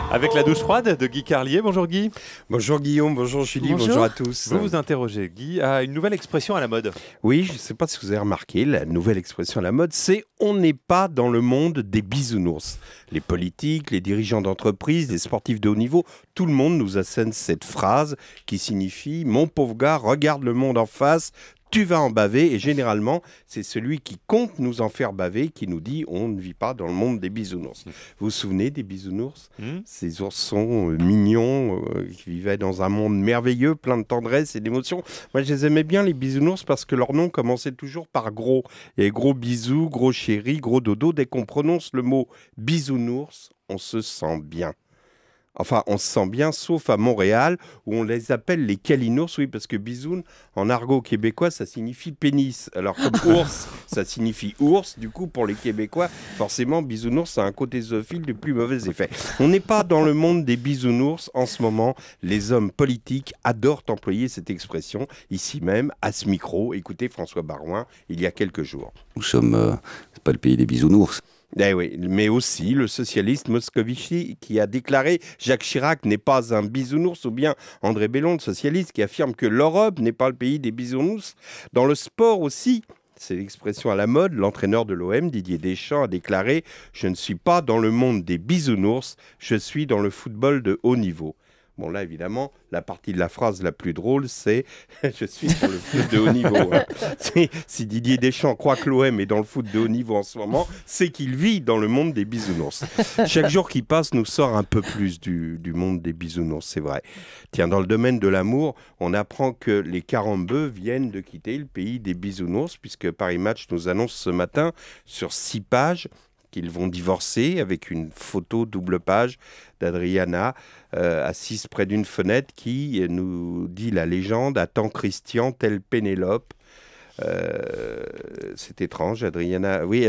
Avec la douche froide de Guy Carlier. Bonjour Guy. Bonjour Guillaume, bonjour Julie, bonjour à tous. Vous vous interrogez, Guy, à une nouvelle expression à la mode. Oui, je ne sais pas si vous avez remarqué, la nouvelle expression à la mode, c'est « on n'est pas dans le monde des bisounours ». Les politiques, les dirigeants d'entreprise, les sportifs de haut niveau, tout le monde nous assène cette phrase qui signifie « mon pauvre gars, regarde le monde en face ». Tu vas en baver, et généralement, c'est celui qui compte nous en faire baver qui nous dit on ne vit pas dans le monde des bisounours. Vous vous souvenez des bisounours? Ces oursons mignons qui vivaient dans un monde merveilleux, plein de tendresse et d'émotion. Moi, je les aimais bien, les bisounours, parce que leur nom commençait toujours par gros. Et gros bisous, gros chéri, gros dodo. Dès qu'on prononce le mot bisounours, on se sent bien. Enfin, on se sent bien, sauf à Montréal, où on les appelle les calinours, oui, parce que bisoun, en argot québécois, ça signifie pénis. Alors, comme ours, ça signifie ours. Du coup, pour les Québécois, forcément, bisounours, ça a un côté zoophile du plus mauvais effet. On n'est pas dans le monde des bisounours en ce moment. Les hommes politiques adorent employer cette expression, ici même, à ce micro. Écoutez François Baroin, il y a quelques jours. Nous sommes c'est pas le pays des bisounours. Eh oui, mais aussi le socialiste Moscovici qui a déclaré Jacques Chirac n'est pas un bisounours, ou bien André Bellon, le socialiste, qui affirme que l'Europe n'est pas le pays des bisounours. Dans le sport aussi, c'est l'expression à la mode, l'entraîneur de l'OM, Didier Deschamps, a déclaré « Je ne suis pas dans le monde des bisounours, je suis dans le football de haut niveau ». Bon, là, évidemment, la partie de la phrase la plus drôle, c'est « Je suis dans le foot de haut niveau ». Si Didier Deschamps croit que l'OM est dans le foot de haut niveau en ce moment, c'est qu'il vit dans le monde des bisounours. Chaque jour qui passe nous sort un peu plus du monde des bisounours, c'est vrai. Tiens, dans le domaine de l'amour, on apprend que les Carambeux viennent de quitter le pays des bisounours, puisque Paris Match nous annonce ce matin, sur 6 pages, qu'ils vont divorcer, avec une photo double page d'Adriana assise près d'une fenêtre qui, nous dit la légende, attend Christian tel Pénélope. C'est étrange, Adriana. Oui,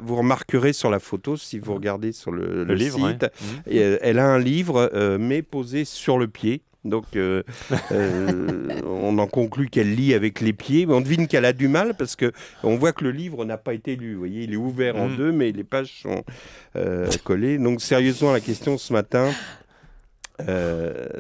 vous remarquerez sur la photo, si vous regardez sur le livre, site, elle a un livre, mais posé sur le pied. Donc, on en conclut qu'elle lit avec les pieds, mais on devine qu'elle a du mal parce qu'on voit que le livre n'a pas été lu. Vous voyez, il est ouvert en deux, mais les pages sont collées. Donc, sérieusement, la question ce matin,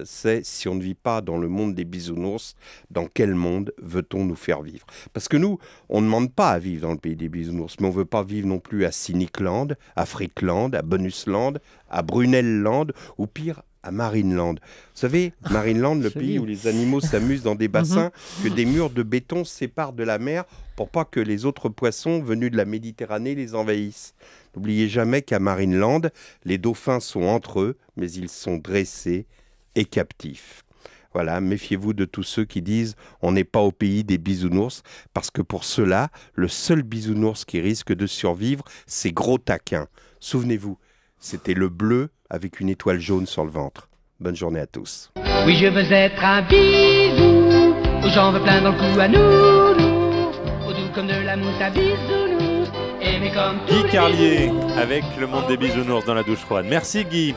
c'est si on ne vit pas dans le monde des bisounours, dans quel monde veut-on nous faire vivre? Parce que nous, on ne demande pas à vivre dans le pays des bisounours, mais on ne veut pas vivre non plus à Cynicland, à Freakland, à Bonusland, à Brunelland, ou pire, à Marineland. Vous savez, Marineland, le pays où les animaux s'amusent dans des bassins, que des murs de béton séparent de la mer pour pas que les autres poissons venus de la Méditerranée les envahissent. N'oubliez jamais qu'à Marineland, les dauphins sont entre eux, mais ils sont dressés et captifs. Voilà, méfiez-vous de tous ceux qui disent « on n'est pas au pays des bisounours », parce que pour ceux-là, le seul bisounours qui risque de survivre, c'est Gros Taquin. Souvenez-vous, c'était le bleu avec une étoile jaune sur le ventre. Bonne journée à tous. Oui, je veux être un bisou, j'en veux plein dans le cou à nounours, au doux comme de la mousse à bisounours, aimé comme tous Guy les Carlier, bisounours. avec le monde des bisounours dans la douche froide. Merci Guy.